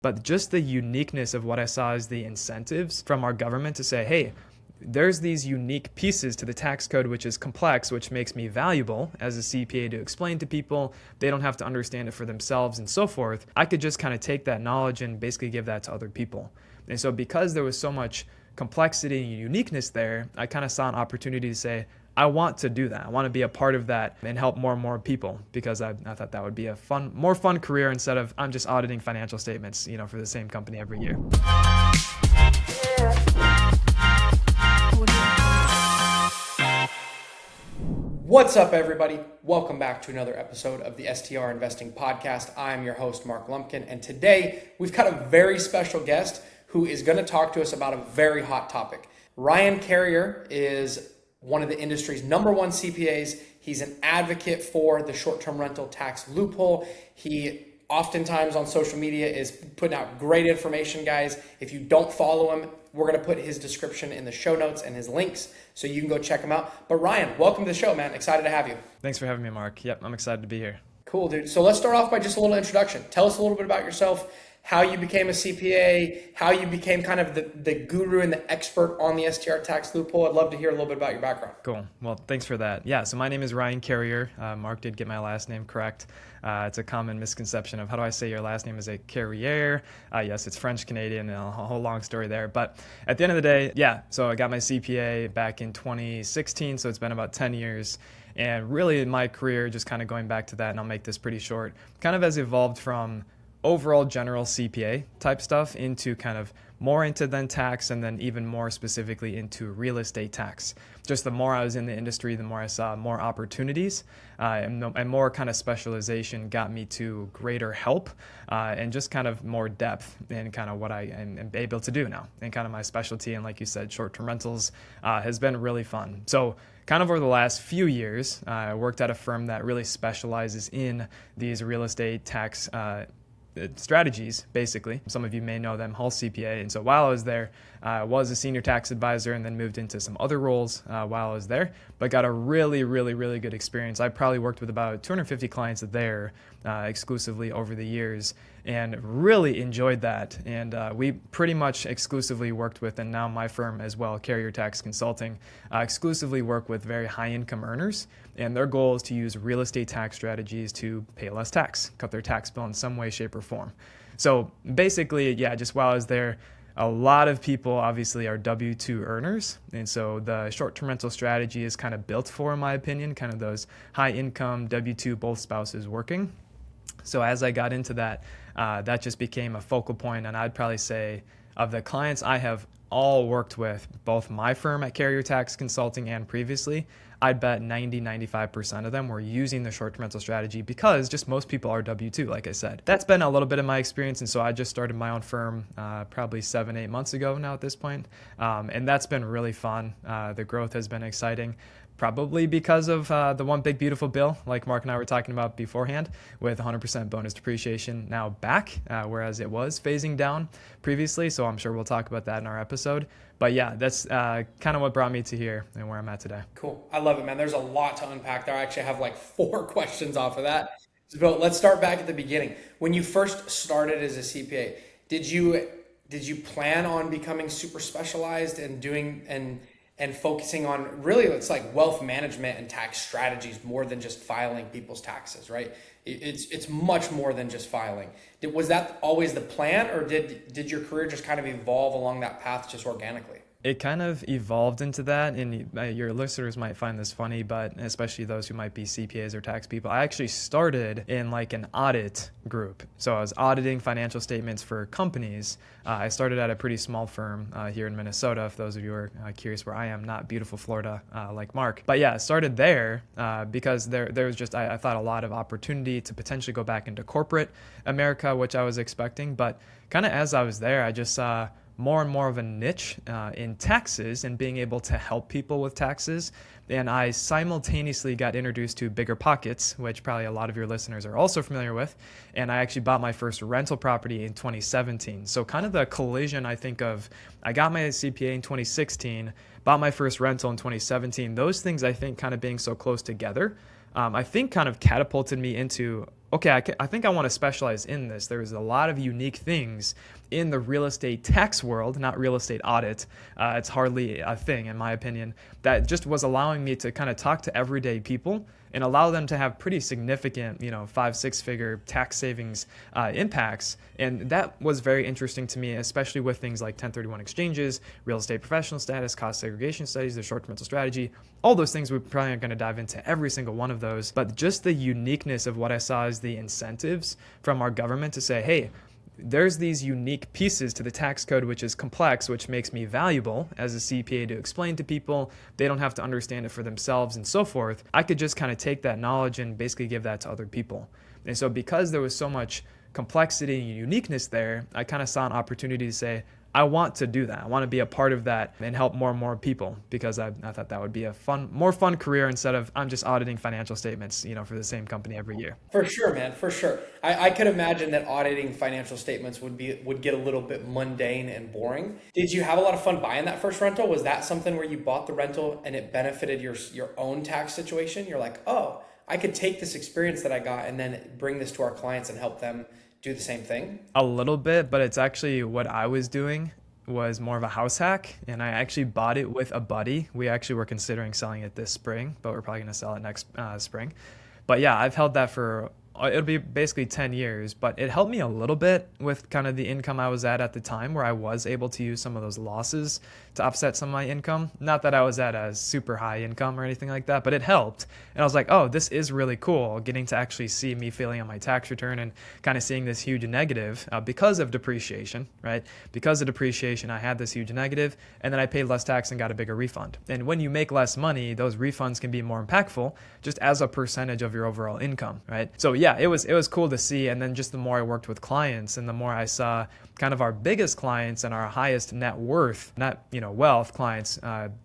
But just the uniqueness of what I saw as the incentives from our government to say, hey, there's these unique pieces to the tax code, which is complex, which makes me valuable as a CPA to explain to people. They don't have to understand it for themselves and so forth. I could just kind of take that knowledge and basically give that to other people. And so because there was so much complexity and uniqueness there, I kind of saw an opportunity to say, I want to do that. I want to be a part of that and help more and more people, because I thought that would be a more fun career instead of I'm just auditing financial statements, for the same company every year. What's up, everybody? Welcome back to another episode of the STR Investing Podcast. I'm your host, Mark Lumpkin, and today we've got a very special guest who is going to talk to us about a very hot topic. Ryan Carriere is one of the industry's number one CPAs. He's an advocate for the short-term rental tax loophole. He oftentimes on social media is putting out great information, guys. If you don't follow him, we're going to put his description in the show notes and his links so you can go check him out. But Ryan, welcome to the show, man. Excited to have you. Thanks for having me, Mark. Yep, I'm excited to be here. Cool, dude. So let's start off by just a little introduction. Tell us a little bit about yourself, how you became a CPA, how you became kind of the guru and the expert on the STR tax loophole. I'd love to hear a little bit about your background. Cool. Well, thanks for that. Yeah, so my name is Ryan Carriere. Mark did get my last name correct. It's a common misconception of how do I say your last name? Is it Carriere? Yes, it's French-Canadian, and a whole long story there. But at the end of the day, yeah, so I got my CPA back in 2016, so it's been about 10 years. And really my career, just kind of going back to that, and I'll make this pretty short, kind of has evolved from overall general CPA type stuff into kind of more into then tax, and then even more specifically into real estate tax. Just the more I was in the industry, the more I saw more opportunities, and more kind of specialization got me to greater help, and just kind of more depth in kind of what I am able to do now. And kind of my specialty, and like you said, short-term rentals has been really fun. So kind of over the last few years, I worked at a firm that really specializes in these real estate tax strategies, basically. Some of you may know them, Hull CPA. And so while I was there, I was a senior tax advisor and then moved into some other roles while I was there, but got a really, really, really good experience. I probably worked with about 250 clients there exclusively over the years, and really enjoyed that. And we pretty much exclusively worked with, and now my firm as well, Carriere Tax Consulting, exclusively work with very high income earners. And their goal is to use real estate tax strategies to pay less tax, cut their tax bill in some way, shape, or form. So basically, yeah, just while I was there, a lot of people obviously are W-2 earners. And so the short-term rental strategy is kind of built for, in my opinion, kind of those high income W-2, both spouses working. So as I got into that, that just became a focal point. And I'd probably say of the clients I have all worked with, both my firm at Carriere Tax Consulting and previously, I'd bet 90-95% of them were using the short-term rental strategy because just most people are W-2, like I said. That's been a little bit of my experience, and so I just started my own firm probably 7-8 months ago now at this point, and that's been really fun. The growth has been exciting. Probably because of the one big beautiful bill, like Mark and I were talking about beforehand, with 100% bonus depreciation now back, whereas it was phasing down previously. So I'm sure we'll talk about that in our episode. But yeah, that's kind of what brought me to here and where I'm at today. Cool. I love it, man. There's a lot to unpack there. I actually have like 4 questions off of that. So let's start back at the beginning. When you first started as a CPA, did you plan on becoming super specialized and doing and focusing on really it's like wealth management and tax strategies more than just filing people's taxes, right? It's much more than just filing. Was that always the plan, or did your career just kind of evolve along that path just organically? It kind of evolved into that, and your listeners might find this funny, but especially those who might be CPAs or tax people, I actually started in like an audit group. So I was auditing financial statements for companies. I started at a pretty small firm here in Minnesota, if those of you are curious where I am, not beautiful Florida like Mark. But yeah, I started there because there was just, I thought a lot of opportunity to potentially go back into corporate America, which I was expecting. But kind of as I was there, I just saw more and more of a niche in taxes and being able to help people with taxes. And I simultaneously got introduced to Bigger Pockets, which probably a lot of your listeners are also familiar with. And I actually bought my first rental property in 2017. So kind of the collision, I think, of I got my CPA in 2016, bought my first rental in 2017. Those things, I think, kind of being so close together, I think kind of catapulted me into okay, I think I want to specialize in this. There's a lot of unique things in the real estate tax world, not real estate audit. It's hardly a thing, in my opinion, that just was allowing me to kind of talk to everyday people and allow them to have pretty significant, 5-6 figure tax savings impacts. And that was very interesting to me, especially with things like 1031 exchanges, real estate professional status, cost segregation studies, the short-term rental strategy, all those things. We probably aren't going to dive into every single one of those, but just the uniqueness of what I saw as the incentives from our government to say, hey, there's these unique pieces to the tax code, which is complex, which makes me valuable as a CPA to explain to people. They don't have to understand it for themselves and so forth. I could just kind of take that knowledge and basically give that to other people. And so because there was so much complexity and uniqueness there, I kind of saw an opportunity to say, I want to do that. I want to be a part of that and help more and more people, because I thought that would be a more fun career instead of I'm just auditing financial statements, for the same company every year. For sure, man, for sure. I could imagine that auditing financial statements would get a little bit mundane and boring. Did you have a lot of fun buying that first rental? Was that something where you bought the rental and it benefited your own tax situation? You're like, oh, I could take this experience that I got and then bring this to our clients and help them do the same thing? A little bit, but it's actually what I was doing was more of a house hack, and I actually bought it with a buddy. We actually were considering selling it this spring, but we're probably going to sell it next spring. But yeah, I've held that for, it'll be basically 10 years, but it helped me a little bit with kind of the income I was at the time, where I was able to use some of those losses to offset some of my income. Not that I was at a super high income or anything like that, but it helped. And I was like, oh, this is really cool, getting to actually see me failing on my tax return and kind of seeing this huge negative because of depreciation, right? Because of depreciation, I had this huge negative, and then I paid less tax and got a bigger refund. And when you make less money, those refunds can be more impactful just as a percentage of your overall income, right? So yeah, it was cool to see. And then just the more I worked with clients and the more I saw kind of our biggest clients and our highest net worth, wealth clients,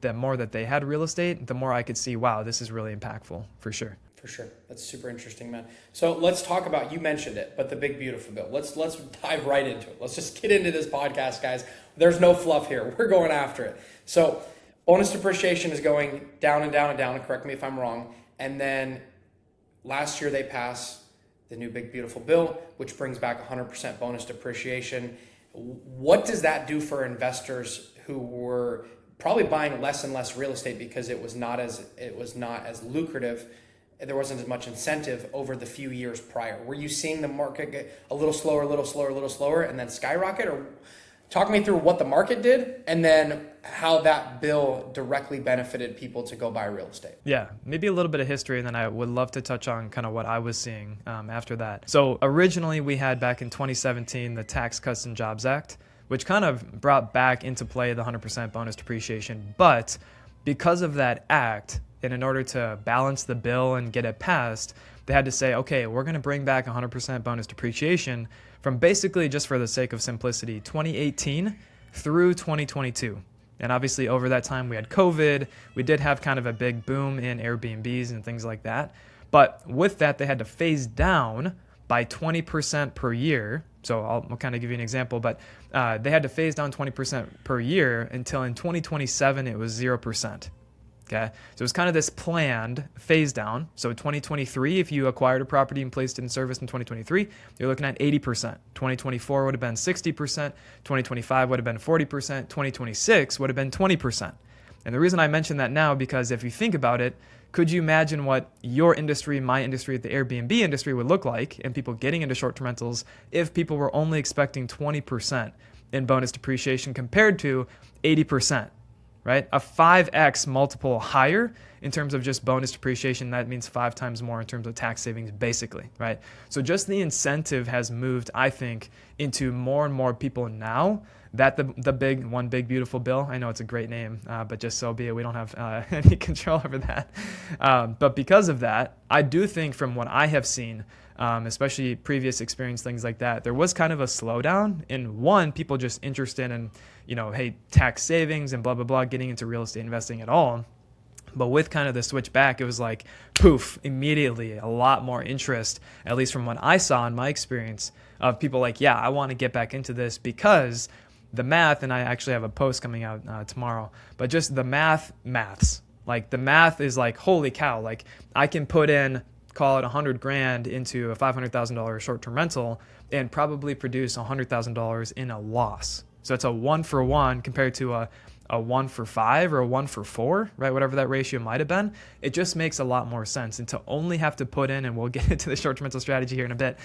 the more that they had real estate, the more I could see, wow, this is really impactful for sure. For sure. That's super interesting, man. So let's talk about, you mentioned it, but the big beautiful bill. Let's dive right into it. Let's just get into this podcast, guys. There's no fluff here. We're going after it. So bonus depreciation is going down and down and down. Correct me if I'm wrong. And then last year they passed the new big beautiful bill, which brings back 100% bonus depreciation. What does that do for investors who were probably buying less and less real estate because it was not as lucrative? There wasn't as much incentive over the few years prior. Were you seeing the market get a little slower, and then skyrocket? Or talk me through what the market did and then how that bill directly benefited people to go buy real estate. Yeah, maybe a little bit of history, and then I would love to touch on kind of what I was seeing after that. So originally we had back in 2017 the Tax Cuts and Jobs Act, which kind of brought back into play the 100% bonus depreciation. But because of that act, and in order to balance the bill and get it passed, they had to say, okay, we're going to bring back 100% bonus depreciation from basically, just for the sake of simplicity, 2018 through 2022. And obviously over that time we had COVID. We did have kind of a big boom in Airbnbs and things like that. But with that, they had to phase down by 20% per year. So I'll kind of give you an example, but they had to phase down 20% per year until in 2027 it was 0%. Okay, so it was kind of this planned phase down. So 2023, if you acquired a property and placed it in service in 2023, you're looking at 80%. 2024 would have been 60%. 2025 would have been 40%. 2026 would have been 20%. And the reason I mention that now, because if you think about it, could you imagine what your industry, my industry, the Airbnb industry would look like, and people getting into short-term rentals, if people were only expecting 20% in bonus depreciation compared to 80%? Right? A 5x multiple higher in terms of just bonus depreciation. That means 5 times more in terms of tax savings, basically, right? So just the incentive has moved, I think, into more and more people now that the big one big beautiful bill. I know it's a great name, but just so be it. We don't have any control over that. But because of that, I do think from what I have seen, especially previous experience, things like that, there was kind of a slowdown in people just interested in, hey, tax savings and blah, blah, blah, getting into real estate investing at all. But with kind of the switch back, it was like, poof, immediately a lot more interest, at least from what I saw in my experience, of people like, yeah, I want to get back into this because the math, and I actually have a post coming out tomorrow, but just the maths, like the math is like, holy cow, like I can put in call it 100 grand into a $500,000 short-term rental and probably produce $100,000 in a loss. So it's a 1-for-1 compared to a 1-for-5 or a 1-for-4, right? Whatever that ratio might have been. It just makes a lot more sense. And to only have to put in, and we'll get into the short-term rental strategy here in a bit,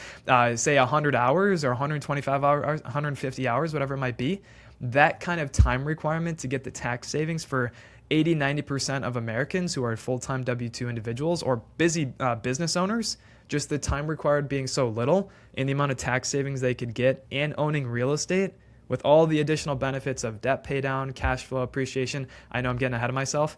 say 100 hours or 125 hours, 150 hours, whatever it might be, that kind of time requirement to get the tax savings for 80-90% of Americans who are full-time W-2 individuals or busy business owners, just the time required being so little and the amount of tax savings they could get and owning real estate with all the additional benefits of debt pay down, cash flow appreciation. I know I'm getting ahead of myself.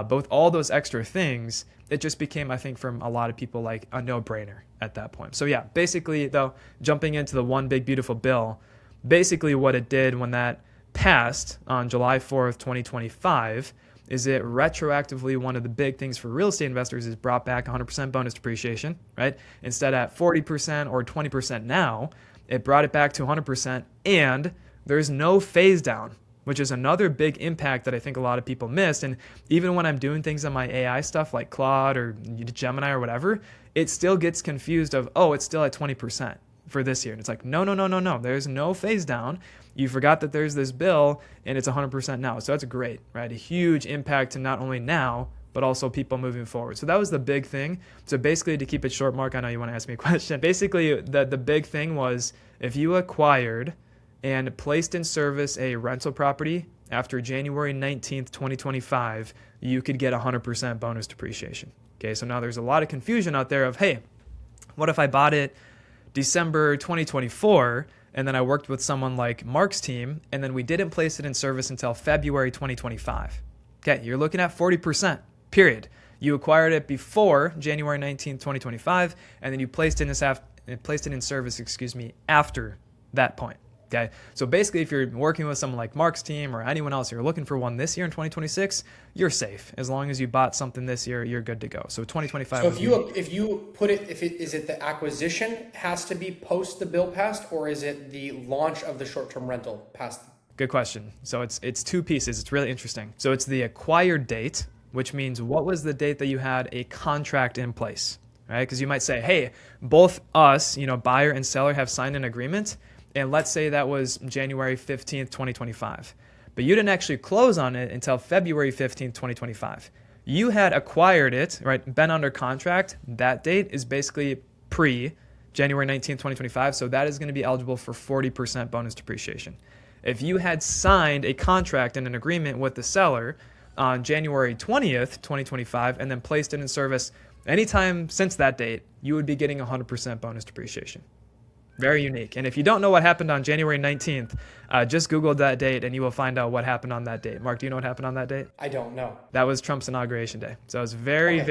Both all those extra things, it just became, I think, from a lot of people like a no-brainer at that point. So yeah, basically though, jumping into the one big beautiful bill, basically what it did when that passed on July 4th, 2025, is it retroactively, one of the big things for real estate investors is brought back 100% bonus depreciation, right? Instead at 40% or 20% now, it brought it back to 100%, and there's no phase down, which is another big impact that I think a lot of people missed. And even when I'm doing things on my AI stuff like Claude or Gemini or whatever, it still gets confused of, oh, it's still at 20% for this year. And it's like, no. There's no phase down. You forgot that there's this bill and it's 100% now. So that's great, right? A huge impact to not only now, but also people moving forward. So that was the big thing. So basically, to keep it short, Mark, I know you want to ask me a question. Basically, the big thing was if you acquired and placed in service a rental property after January 19th, 2025, you could get 100% bonus depreciation. Okay, so now there's a lot of confusion out there of, hey, what if I bought it December 2024 and then I worked with someone like Mark's team and then we didn't place it in service until February 2025? Okay, you're looking at 40%, period. You acquired it before January 19th, 2025, and then you placed it in service, after that point. Okay, so basically, if you're working with someone like Mark's team or anyone else, you're looking for one this year in 2026, you're safe. As long as you bought something this year, you're good to go. So 2025. So if you put it, is it the acquisition has to be post the bill passed, or is it the launch of the short-term rental passed? Good question. So it's two pieces. It's really interesting. So it's the acquired date, which means what was the date that you had a contract in place, right? Because you might say, hey, both us, buyer and seller have signed an agreement. And let's say that was January 15th, 2025. But you didn't actually close on it until February 15th, 2025. You had acquired it, right? Been under contract. That date is basically pre-January 19th, 2025. So that is going to be eligible for 40% bonus depreciation. If you had signed a contract and an agreement with the seller on January 20th, 2025, and then placed it in service anytime since that date, you would be getting 100% bonus depreciation. Very unique. And if you don't know what happened on January 19th, just Google that date and you will find out what happened on that date. Mark, do you know what happened on that date? I don't know. That was Trump's inauguration day. So it was very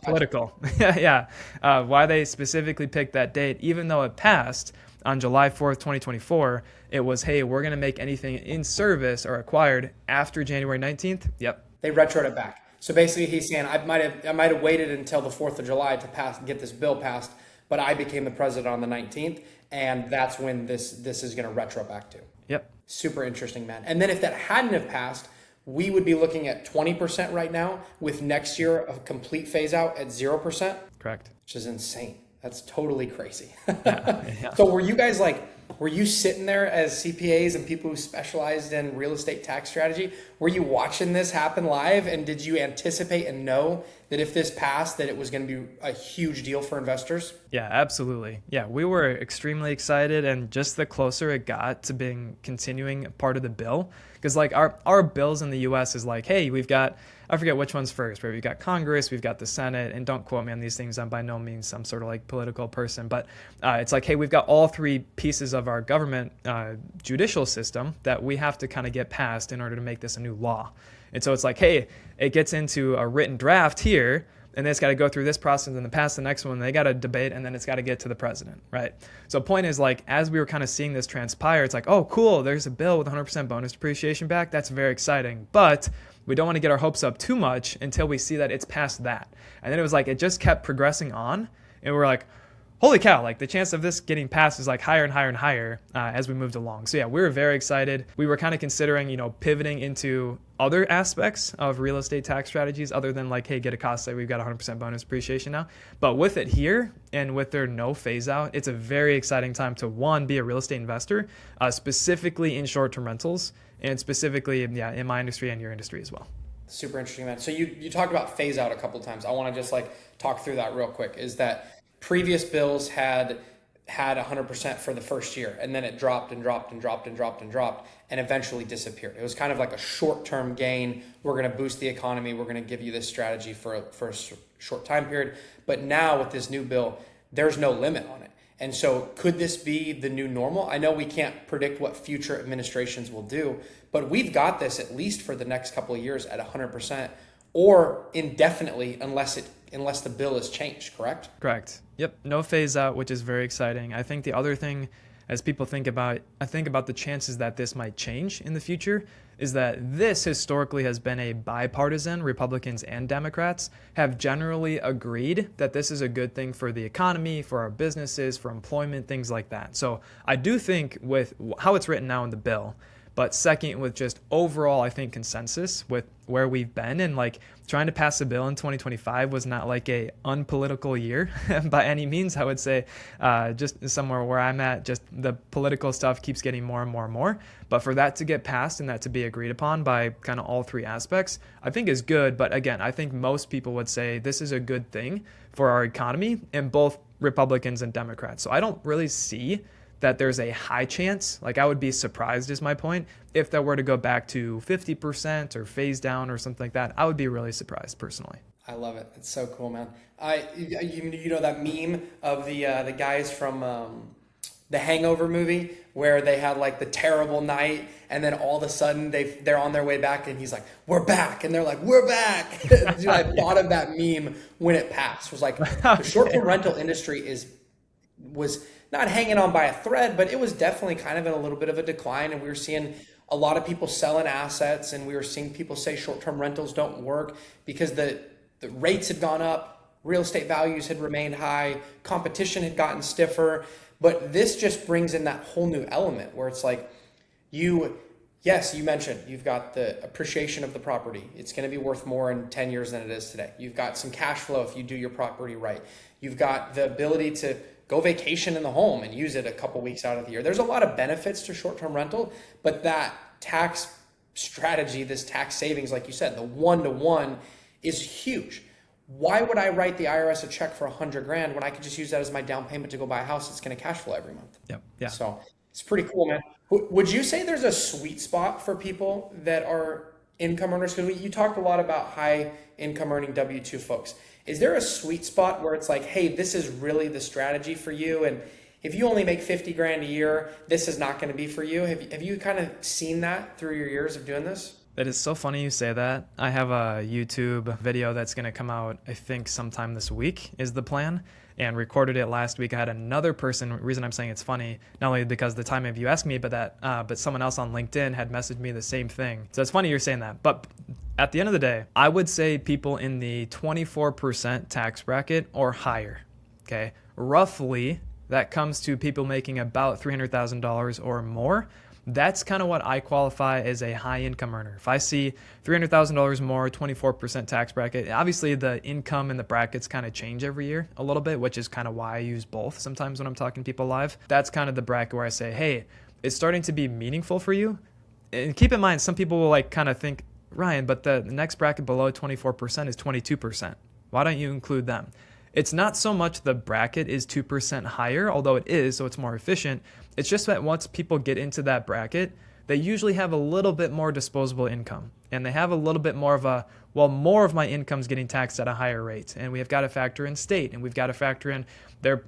political. Yeah. Why they specifically picked that date, even though it passed on July 4th, 2024, it was, hey, we're going to make anything in service or acquired after January 19th. Yep. They retroed it back. So basically he's saying, I might have waited until the 4th of July to get this bill passed, but I became the president on the 19th. And that's when this is going to retro back to. Yep. Super interesting, man. And then if that hadn't have passed, we would be looking at 20% right now, with next year a complete phase out at 0%. Correct. Which is insane. That's totally crazy. Yeah. So were you sitting there as CPAs and people who specialized in real estate tax strategy? Were you watching this happen live? And did you anticipate and know that if this passed, that it was going to be a huge deal for investors? Yeah, absolutely. Yeah, we were extremely excited. And just the closer it got to being continuing part of the bill, because like our bills in the US is like, hey, we've got, I forget which one's first, but we've got Congress, we've got the Senate, and don't quote me on these things. I'm by no means some sort of like political person, but it's like, hey, we've got all three pieces of our government judicial system that we have to kind of get passed in order to make this a new law. And so it's like, hey, it gets into a written draft here, and then it's got to go through this process and then pass the next one. They got to debate, and then it's got to get to the president, right? So point is, like, as we were kind of seeing this transpire, it's like, oh, cool, there's a bill with 100% bonus depreciation back. That's very exciting. But we don't want to get our hopes up too much until we see that it's past that. And then it was like, it just kept progressing on. And we're like, holy cow, like the chance of this getting passed is like higher and higher and higher as we moved along. So yeah, we were very excited. We were kind of considering, pivoting into other aspects of real estate tax strategies other than like, hey, get a cost save, we've got 100% bonus depreciation now. But with it here and with their no phase out, it's a very exciting time to one, be a real estate investor, specifically in short-term rentals and specifically in my industry and your industry as well. Super interesting, man. So you talked about phase out a couple of times. I want to just like talk through that real quick. Is that previous bills had 100% for the first year, and then it dropped and dropped and dropped and dropped and dropped and eventually disappeared. It was kind of like a short-term gain. We're going to boost the economy. We're going to give you this strategy for a short time period. But now with this new bill, there's no limit on it. And so could this be the new normal? I know we can't predict what future administrations will do, but we've got this at least for the next couple of years at 100% or indefinitely unless the bill is changed, correct? Correct. Yep. No phase out, which is very exciting. I think the other thing as people think about the chances that this might change in the future is that this historically has been a bipartisan. Republicans and Democrats have generally agreed that this is a good thing for the economy, for our businesses, for employment, things like that. So I do think with how it's written now in the bill, but second, with just overall, I think consensus with where we've been and like trying to pass a bill in 2025 was not like a unpolitical year by any means. I would say just somewhere where I'm at, just the political stuff keeps getting more and more and more. But for that to get passed and that to be agreed upon by kind of all three aspects, I think is good. But again, I think most people would say this is a good thing for our economy in both Republicans and Democrats. So I don't really see that there's a high chance, like I would be surprised is my point, if that were to go back to 50% or phase down or something like that. I would be really surprised personally. I love it. It's so cool, man. You know that meme of the guys from the Hangover movie where they had like the terrible night and then all of a sudden they're on their way back and he's like, we're back. And they're like, we're back. Dude, I thought of that meme when it passed. It was like the short-term rental industry was not hanging on by a thread, but it was definitely kind of in a little bit of a decline. And we were seeing a lot of people selling assets and we were seeing people say short-term rentals don't work because the rates had gone up, real estate values had remained high, competition had gotten stiffer. But this just brings in that whole new element where it's like you mentioned you've got the appreciation of the property. It's going to be worth more in 10 years than it is today. You've got some cash flow if you do your property right. You've got the ability to go vacation in the home and use it a couple weeks out of the year. There's a lot of benefits to short-term rental, but that tax strategy, this tax savings, like you said, the one-to-one is huge. Why would I write the IRS a check for $100,000 when I could just use that as my down payment to go buy a house that's going to cash flow every month? Yep. Yeah. So it's pretty cool, man. Would you say there's a sweet spot for people that are income earners? Because you talked a lot about high income earning W-2 folks. Is there a sweet spot where it's like, hey, this is really the strategy for you? And if you only make $50,000 a year, this is not going to be for you. Have you kind of seen that through your years of doing this? It is so funny you say that. I have a YouTube video that's going to come out, I think sometime this week is the plan, and recorded it last week. I had another person, reason I'm saying it's funny, not only because the time of you asked me, but someone else on LinkedIn had messaged me the same thing. So it's funny you're saying that. But at the end of the day, I would say people in the 24% tax bracket or higher, okay? Roughly, that comes to people making about $300,000 or more. That's kind of what I qualify as a high income earner. If I see $300,000 more, 24% tax bracket, obviously the income and the brackets kind of change every year a little bit, which is kind of why I use both sometimes when I'm talking to people live. That's kind of the bracket where I say, hey, it's starting to be meaningful for you. And keep in mind, some people will like kind of think, Ryan, but the next bracket below 24% is 22%. Why don't you include them? It's not so much the bracket is 2% higher, although it is, so it's more efficient. It's just that once people get into that bracket, they usually have a little bit more disposable income. And they have a little bit more of more of my income's getting taxed at a higher rate. And we've got to factor in state, and we've got to factor in,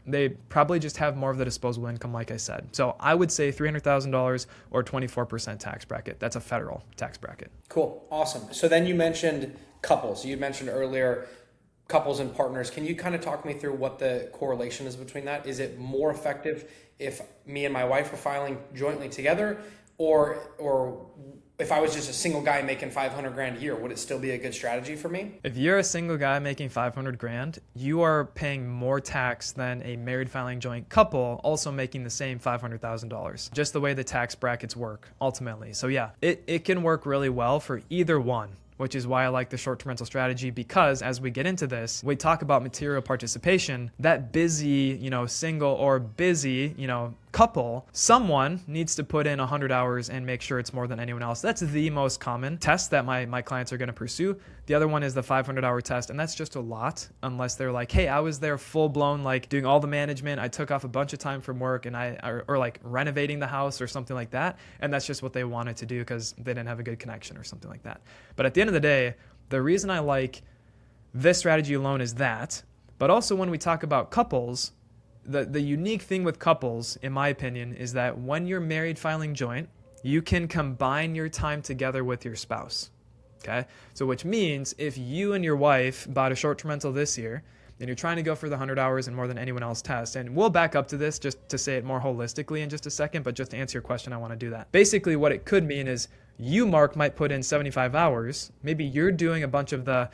they probably just have more of the disposable income, like I said. So I would say $300,000 or 24% tax bracket. That's a federal tax bracket. Cool. Awesome. So then you mentioned couples. You mentioned earlier couples and partners. Can you kind of talk me through what the correlation is between that? Is it more effective if me and my wife are filing jointly together? or if I was just a single guy making 500 grand a year, would it still be a good strategy for me? If you're a single guy making 500 grand, you are paying more tax than a married filing joint couple also making the same $500,000. Just the way the tax brackets work ultimately. So yeah, it can work really well for either one, which is why I like the short-term rental strategy, because as we get into this, we talk about material participation, that busy, single or busy, couple, someone needs to put in 100 hours and make sure it's more than anyone else. That's the most common test that my clients are going to pursue. The other one is the 500-hour test, and that's just a lot unless they're like, hey, I was there full-blown, like doing all the management. I took off a bunch of time from work or like renovating the house or something like that, and that's just what they wanted to do because they didn't have a good connection or something like that. But at the end of the day, the reason I like this strategy alone is that, but also when we talk about couples, the unique thing with couples, in my opinion, is that when you're married filing joint, you can combine your time together with your spouse. Okay? So which means if you and your wife bought a short-term rental this year, and you're trying to go for the 100 hours and more than anyone else test, and we'll back up to this just to say it more holistically in just a second, but just to answer your question, I want to do that. Basically, what it could mean is you, Mark, might put in 75 hours. Maybe you're doing a bunch of the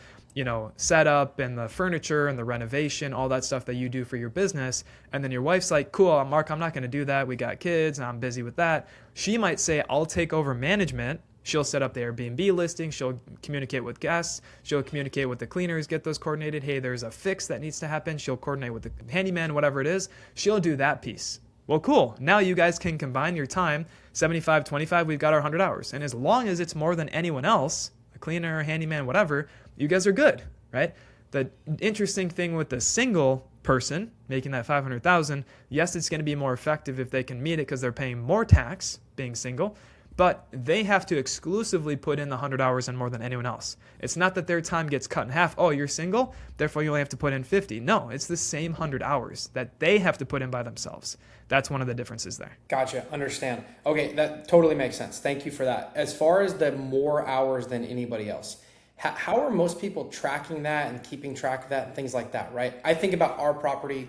setup and the furniture and the renovation, all that stuff that you do for your business. And then your wife's like, cool, Mark, I'm not going to do that. We got kids and I'm busy with that. She might say, I'll take over management. She'll set up the Airbnb listing. She'll communicate with guests. She'll communicate with the cleaners, get those coordinated. Hey, there's a fix that needs to happen. She'll coordinate with the handyman, whatever it is. She'll do that piece. Well, cool. Now you guys can combine your time, 75, 25, we've got our 100 hours. And as long as it's more than anyone else, a cleaner, a handyman, whatever, you guys are good, right? The interesting thing with the single person making that 500,000, yes, it's going to be more effective if they can meet it because they're paying more tax being single, but they have to exclusively put in the 100 hours and more than anyone else. It's not that their time gets cut in half. Oh, you're single, therefore you only have to put in 50. No, it's the same 100 hours that they have to put in by themselves. That's one of the differences there. Gotcha. Understand. Okay, that totally makes sense. Thank you for that. As far as the more hours than anybody else, how are most people tracking that and keeping track of that and things like that, right? I think about our property.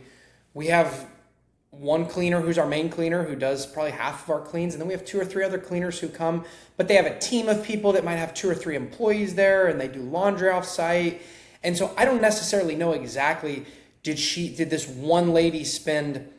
We have one cleaner who's our main cleaner who does probably half of our cleans. And then we have 2 or 3 other cleaners who come, but they have a team of people that might have 2 or 3 employees there and they do laundry off site. And so I don't necessarily know exactly, did this one lady spend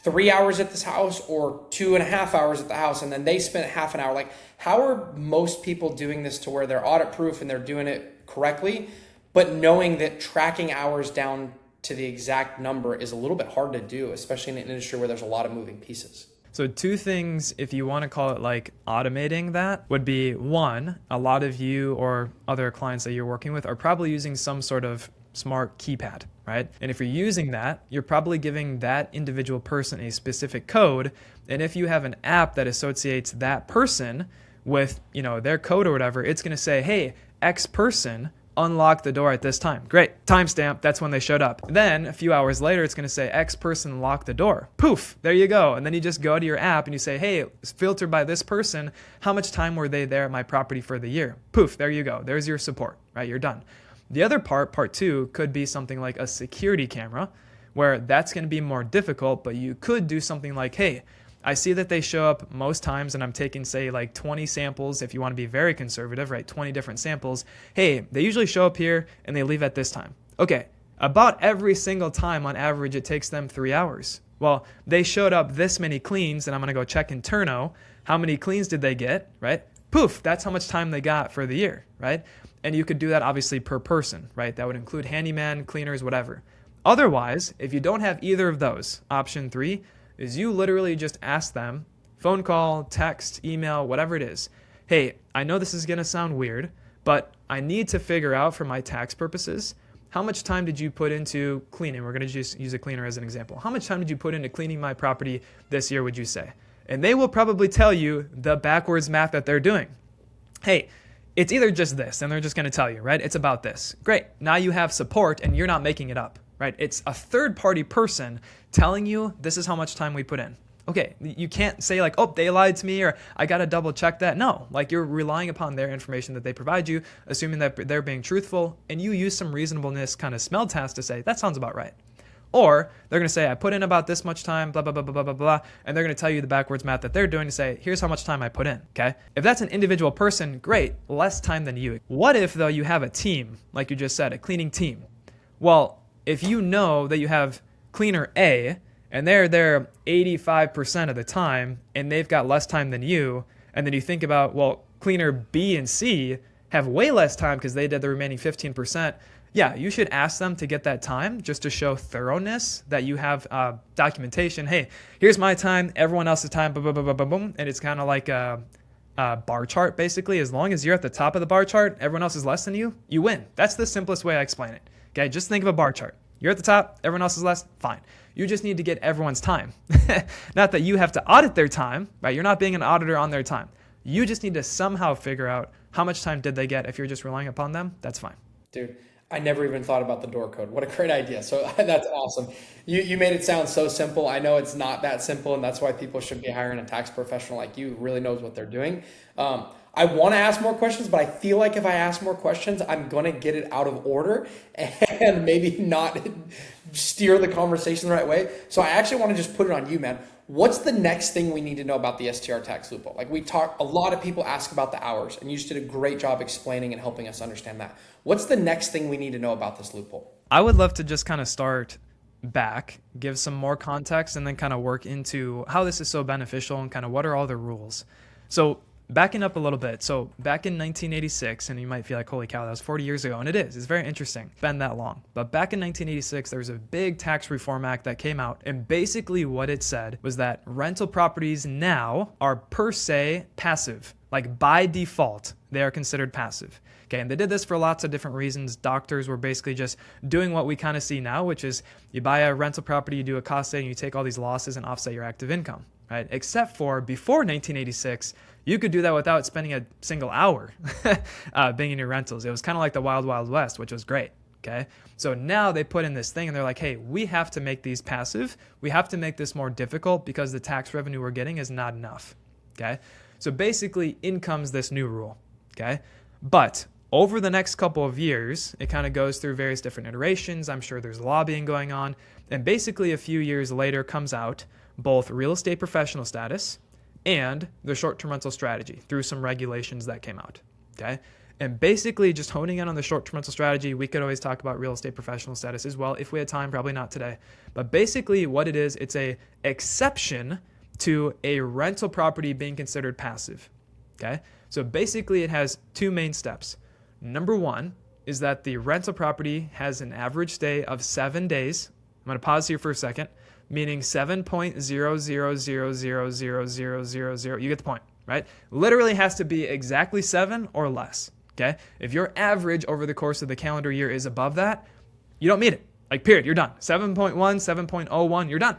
3 hours at this house or 2.5 hours at the house, and then they spent half an hour? Like, how are most people doing this to where they're audit proof and they're doing it correctly, but knowing that tracking hours down to the exact number is a little bit hard to do, especially in an industry where there's a lot of moving pieces? So 2 things, if you want to call it like automating that, would be 1, a lot of you or other clients that you're working with are probably using some sort of smart keypad, right? And if you're using that, you're probably giving that individual person a specific code. And if you have an app that associates that person with, their code or whatever, it's going to say, hey, X person unlock the door at this time. Great. Timestamp. That's when they showed up. Then a few hours later, it's going to say X person locked the door. Poof. There you go. And then you just go to your app and you say, hey, filter by this person. How much time were they there at my property for the year? Poof. There you go. There's your support, right? You're done. The other part 2, could be something like a security camera, where that's going to be more difficult, but you could do something like, hey, I see that they show up most times and I'm taking, say, like 20 samples if you want to be very conservative, right? 20 different samples. Hey, they usually show up here and they leave at this time. Okay, about every single time on average, it takes them 3 hours. Well, they showed up this many cleans and I'm going to go check Interno. How many cleans did they get, right? Poof, that's how much time they got for the year, right? And you could do that obviously per person, right? That would include handyman, cleaners, whatever. Otherwise, if you don't have either of those, option 3 is you literally just ask them, phone call, text, email, whatever it is. Hey, I know this is going to sound weird, but I need to figure out for my tax purposes, how much time did you put into cleaning? We're going to just use a cleaner as an example. How much time did you put into cleaning my property this year, would you say? And they will probably tell you the backwards math that they're doing. Hey, it's either just this, and they're just going to tell you, right? It's about this. Great. Now you have support, and you're not making it up, right? It's a third-party person telling you this is how much time we put in. Okay, you can't say like, oh, they lied to me, or I got to double check that. No, like you're relying upon their information that they provide you, assuming that they're being truthful, and you use some reasonableness kind of smell test to say, that sounds about right. Or they're going to say, I put in about this much time, blah, blah, blah, blah, blah, blah, blah. And they're going to tell you the backwards math that they're doing to say, here's how much time I put in, okay? If that's an individual person, great, less time than you. What if, though, you have a team, like you just said, a cleaning team? Well, if you know that you have cleaner A, and they're there 85% of the time, and they've got less time than you, and then you think about, well, cleaner B and C have way less time because they did the remaining 15%, yeah, you should ask them to get that time just to show thoroughness that you have documentation. Hey, here's my time, everyone else's time, boom, boom, boom, boom, boom, boom. And it's kind of like a bar chart, basically. As long as you're at the top of the bar chart, everyone else is less than you, you win. That's the simplest way I explain it. Okay, just think of a bar chart. You're at the top, everyone else is less, fine. You just need to get everyone's time. Not that you have to audit their time, right? You're not being an auditor on their time. You just need to somehow figure out how much time did they get. If you're just relying upon them, that's fine. Dude, I never even thought about the door code. What a great idea. So that's awesome. You made it sound so simple. I know it's not that simple, and that's why people should be hiring a tax professional like you who really knows what they're doing. I want to ask more questions, but I feel like if I ask more questions, I'm going to get it out of order and maybe not steer the conversation the right way. So I actually want to just put it on you, man. What's the next thing we need to know about the STR tax loophole? Like a lot of people ask about the hours, and you just did a great job explaining and helping us understand that. What's the next thing we need to know about this loophole? I would love to just kind of start back, give some more context, and then kind of work into how this is so beneficial and kind of what are all the rules. So backing up a little bit. So back in 1986, and you might feel like, holy cow, that was 40 years ago. And it is. It's very interesting. It's been that long. But back in 1986, there was a big tax reform act that came out. And basically what it said was that rental properties now are per se passive. Like by default, they are considered passive. Okay, and they did this for lots of different reasons. Doctors were basically just doing what we kind of see now, which is you buy a rental property, you do a cost setting, you take all these losses and offset your active income, right? Except for before 1986, you could do that without spending a single hour being in your rentals. It was kind of like the wild, wild west, which was great. Okay. So now they put in this thing and they're like, hey, we have to make these passive. We have to make this more difficult because the tax revenue we're getting is not enough. Okay. So basically in comes this new rule. Okay. But over the next couple of years, it kind of goes through various different iterations. I'm sure there's lobbying going on. And basically a few years later comes out both real estate professional status and the short-term rental strategy through some regulations that came out, okay? And basically just honing in on the short-term rental strategy, we could always talk about real estate professional status as well if we had time, probably not today. But basically what it is, it's a exception to a rental property being considered passive, okay? So basically it has two main steps. Number one is that the rental property has an average stay of 7 days. I'm going to pause here for a second. Meaning 7.000000000. You get the point, right? Literally has to be exactly 7 or less, okay? If your average over the course of the calendar year is above that, you don't meet it. Like, period, you're done. 7.1, 7.01, you're done,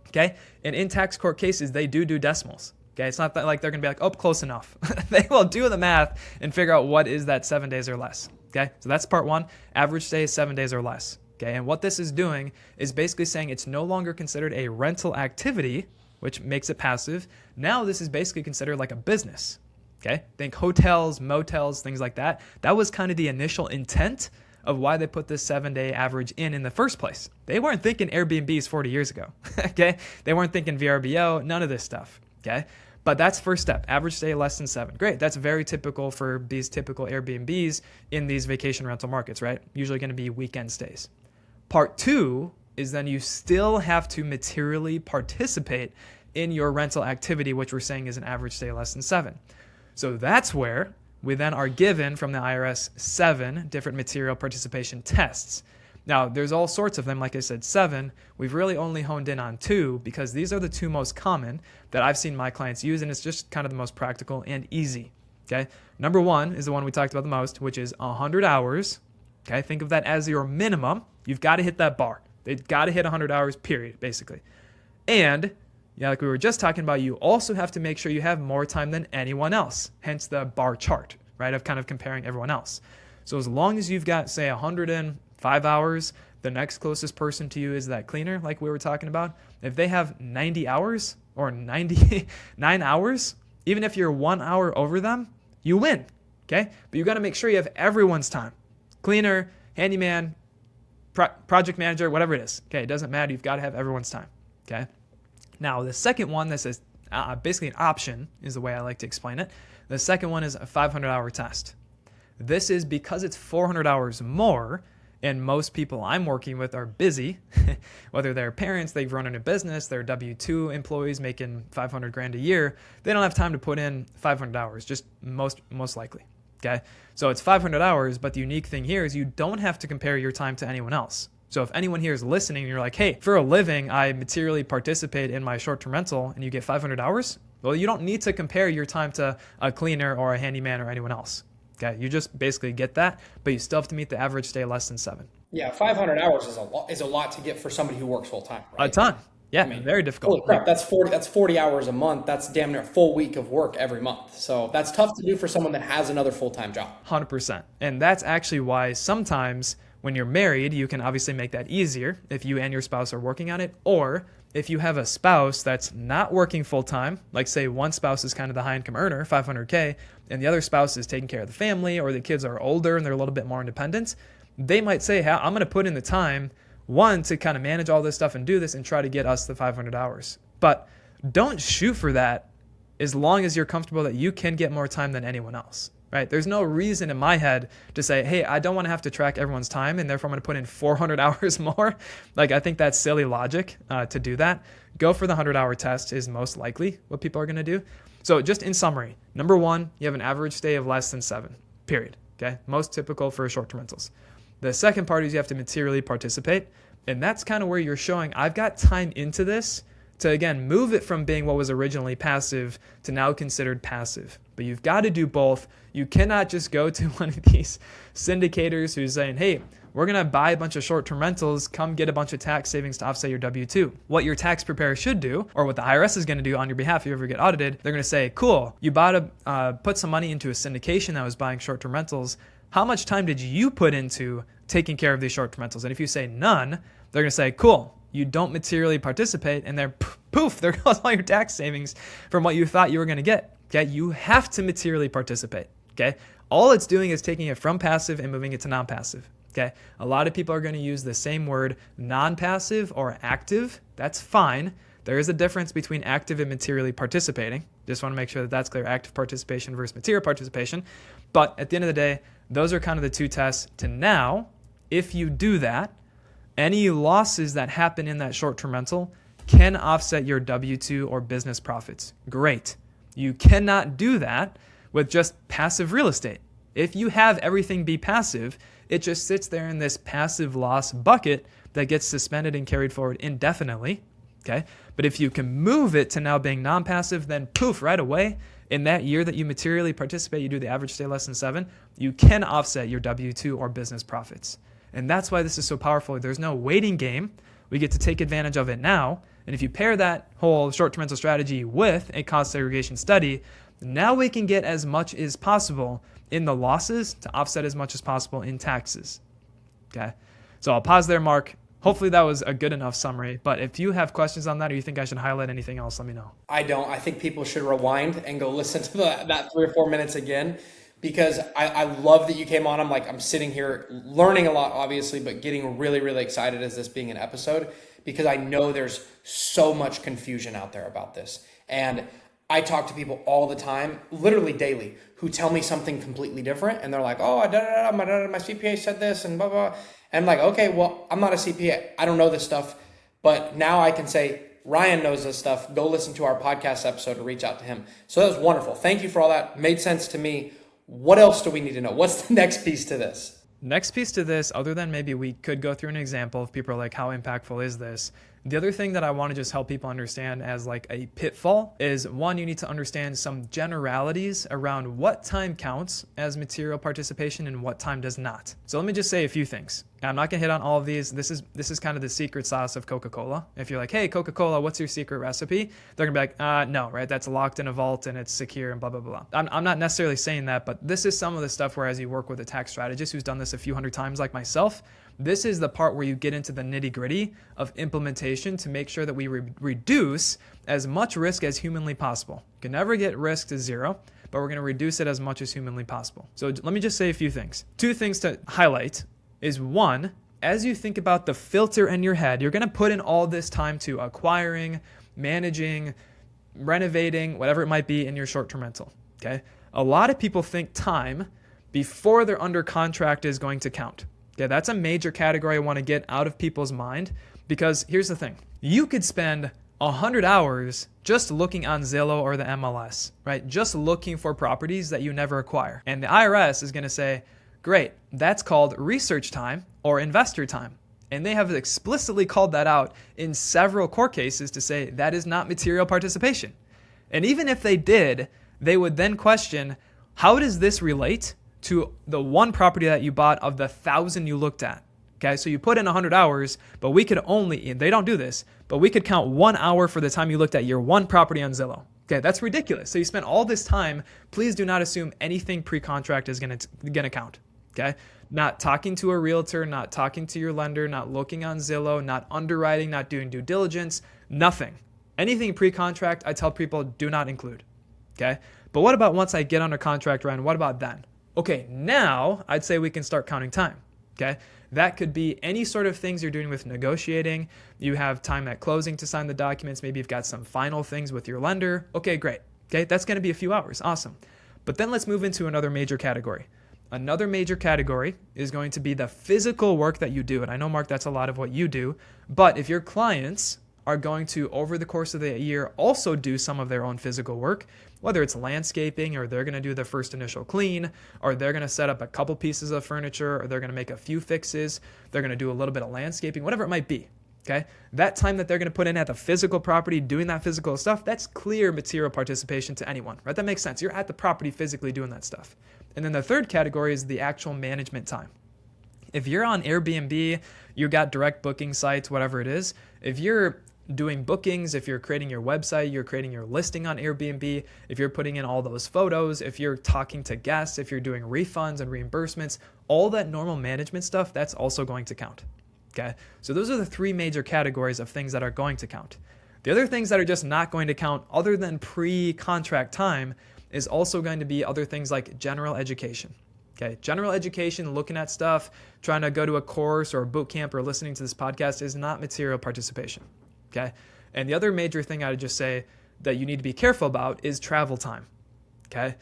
okay? And in tax court cases, they do decimals, okay? It's not that like they're going to be like, oh, close enough. They will do the math and figure out what is that 7 days or less, okay? So that's part one. Average stay is 7 days or less. Okay, and what this is doing is basically saying it's no longer considered a rental activity, which makes it passive. Now this is basically considered like a business. Okay, think hotels, motels, things like that. That was kind of the initial intent of why they put this 7-day average in the first place. They weren't thinking Airbnbs 40 years ago. Okay, they weren't thinking VRBO, none of this stuff. Okay, but that's first step. Average stay less than 7. Great, that's very typical for these typical Airbnbs in these vacation rental markets, right? Usually going to be weekend stays. Part two is then you still have to materially participate in your rental activity, which we're saying is an average stay less than 7. So that's where we then are given from the IRS 7 different material participation tests. Now, there's all sorts of them. Like I said, 7. We've really only honed in on 2 because these are the 2 most common that I've seen my clients use, and it's just kind of the most practical and easy. Okay. Number 1 is the one we talked about the most, which is 100 hours. Okay, think of that as your minimum. You've got to hit that bar. They've got to hit 100 hours, period, basically. And, yeah, like we were just talking about, you also have to make sure you have more time than anyone else, hence the bar chart, right, of kind of comparing everyone else. So as long as you've got, say, 105 hours, the next closest person to you is that cleaner, like we were talking about. If they have 90 hours or 99 hours, even if you're 1 hour over them, you win, okay? But you got to make sure you have everyone's time. Cleaner, handyman, project manager, whatever it is. Okay, it doesn't matter. You've got to have everyone's time. Okay. Now, the second one that says basically an option is the way I like to explain it. The second one is a 500-hour test. This is because it's 400 hours more, and most people I'm working with are busy, whether they're parents, they've run a business, they're W-2 employees making 500 grand a year. They don't have time to put in 500 hours, just most likely. Okay. So it's 500 hours, but the unique thing here is you don't have to compare your time to anyone else. So if anyone here is listening and you're like, hey, for a living, I materially participate in my short-term rental and you get 500 hours, well, you don't need to compare your time to a cleaner or a handyman or anyone else. Okay, you just basically get that, but you still have to meet the average stay less than 7. Yeah, 500 hours is a lot to get for somebody who works full time, right? A ton. Yeah, I mean, very difficult. Holy crap, that's 40 hours a month. That's damn near a full week of work every month. So that's tough to do for someone that has another full-time job. 100%. And that's actually why sometimes when you're married, you can obviously make that easier if you and your spouse are working on it, or if you have a spouse that's not working full-time, like say one spouse is kind of the high-income earner, 500K, and the other spouse is taking care of the family, or the kids are older and they're a little bit more independent, they might say, hey, I'm going to put in the time, one, to kind of manage all this stuff and do this and try to get us the 500 hours. But don't shoot for that as long as you're comfortable that you can get more time than anyone else, right? There's no reason in my head to say, hey, I don't want to have to track everyone's time and therefore I'm going to put in 400 hours more. Like, I think that's silly logic to do that. Go for the 100-hour test is most likely what people are going to do. So just in summary, number one, you have an average stay of less than 7, period. Okay, most typical for short-term rentals. The second part is you have to materially participate. And that's kind of where you're showing I've got time into this to, again, move it from being what was originally passive to now considered passive. But you've got to do both. You cannot just go to one of these syndicators who's saying, hey, we're going to buy a bunch of short-term rentals, come get a bunch of tax savings to offset your W-2. What your tax preparer should do, or what the IRS is going to do on your behalf if you ever get audited, they're going to say, cool, you put some money into a syndication that was buying short-term rentals. How much time did you put into taking care of these short-term rentals? And if you say none, they're going to say, cool, you don't materially participate, and there, poof, there goes all your tax savings from what you thought you were going to get. Okay, you have to materially participate. Okay, all it's doing is taking it from passive and moving it to non-passive. Okay, a lot of people are going to use the same word, non-passive or active. That's fine. There is a difference between active and materially participating. Just want to make sure that that's clear, active participation versus material participation. But at the end of the day, those are kind of the two tests to now. If you do that, any losses that happen in that short-term rental can offset your W-2 or business profits. Great. You cannot do that with just passive real estate. If you have everything be passive, it just sits there in this passive loss bucket that gets suspended and carried forward indefinitely. Okay. But if you can move it to now being non-passive, then poof, right away, in that year that you materially participate, you do the average stay less than 7, you can offset your W-2 or business profits. And that's why this is so powerful. There's no waiting game. We get to take advantage of it now. And if you pair that whole short-term rental strategy with a cost segregation study, now we can get as much as possible in the losses to offset as much as possible in taxes. Okay. So I'll pause there, Mark. Hopefully that was a good enough summary. But if you have questions on that or you think I should highlight anything else, let me know. I don't. I think people should rewind and go listen to that 3 or 4 minutes again, because I love that you came on. I'm sitting here learning a lot, obviously, but getting really, really excited as this being an episode, because I know there's so much confusion out there about this. And I talk to people all the time, literally daily, who tell me something completely different. And they're like, oh, my CPA said this and blah, blah. And I'm like, okay, well, I'm not a CPA. I don't know this stuff. But now I can say, Ryan knows this stuff. Go listen to our podcast episode or reach out to him. So that was wonderful. Thank you for all that. Made sense to me. What else do we need to know? What's the next piece to this? Next piece to this, other than maybe we could go through an example if people are like, how impactful is this? The other thing that I want to just help people understand as like a pitfall is, one, you need to understand some generalities around what time counts as material participation and what time does not. So let me just say a few things. I'm not gonna hit on all of these. This is kind of the secret sauce of Coca-Cola. If you're like, hey, Coca-Cola, what's your secret recipe? They're gonna be like, no, right? That's locked in a vault and it's secure and blah, blah, blah. I'm not necessarily saying that, but this is some of the stuff where, as you work with a tax strategist who's done this a few hundred times like myself, this is the part where you get into the nitty-gritty of implementation to make sure that we reduce as much risk as humanly possible. You can never get risk to zero, but we're going to reduce it as much as humanly possible. So let me just say a few things. 2 things to highlight is, one, as you think about the filter in your head, you're going to put in all this time to acquiring, managing, renovating, whatever it might be in your short-term rental. Okay. A lot of people think time before they're under contract is going to count. Okay. That's a major category I want to get out of people's mind, because here's the thing. You could spend 100 hours just looking on Zillow or the MLS, right? Just looking for properties that you never acquire. And the IRS is going to say, great, that's called research time or investor time. And they have explicitly called that out in several court cases to say that is not material participation. And even if they did, they would then question, how does this relate to the one property that you bought of the 1,000 you looked at? Okay, so you put in 100 hours, but we could only, and they don't do this, but we could count 1 hour for the time you looked at your one property on Zillow. Okay, that's ridiculous. So you spent all this time. Please do not assume anything pre-contract is gonna count. Okay, not talking to a realtor, not talking to your lender, not looking on Zillow, not underwriting, not doing due diligence, nothing. Anything pre-contract, I tell people do not include. Okay, but what about once I get under contract, Ryan? What about then? Okay, now I'd say we can start counting time. Okay, that could be any sort of things you're doing with negotiating. You have time at closing to sign the documents. Maybe you've got some final things with your lender. Okay, great. Okay, that's going to be a few hours. Awesome. But then let's move into another major category. Another major category is going to be the physical work that you do. And I know, Mark, that's a lot of what you do. But if your clients are going to, over the course of the year, also do some of their own physical work, whether it's landscaping, or they're going to do the first initial clean, or they're going to set up a couple pieces of furniture, or they're going to make a few fixes, they're going to do a little bit of landscaping, whatever it might be. Okay, that time that they're going to put in at the physical property doing that physical stuff, that's clear material participation to anyone, right? That makes sense. You're at the property physically doing that stuff. And then the third category is the actual management time. If you're on Airbnb, you got direct booking sites, whatever it is, if you're doing bookings, if you're creating your website, you're creating your listing on Airbnb, if you're putting in all those photos, if you're talking to guests, if you're doing refunds and reimbursements, all that normal management stuff, that's also going to count. Okay, so those are the three major categories of things that are going to count. The other things that are just not going to count other than pre-contract time is also going to be other things like general education. Okay, general education, looking at stuff, trying to go to a course or a boot camp or listening to this podcast is not material participation. Okay, and the other major thing I would just say that you need to be careful about is travel time. Okay,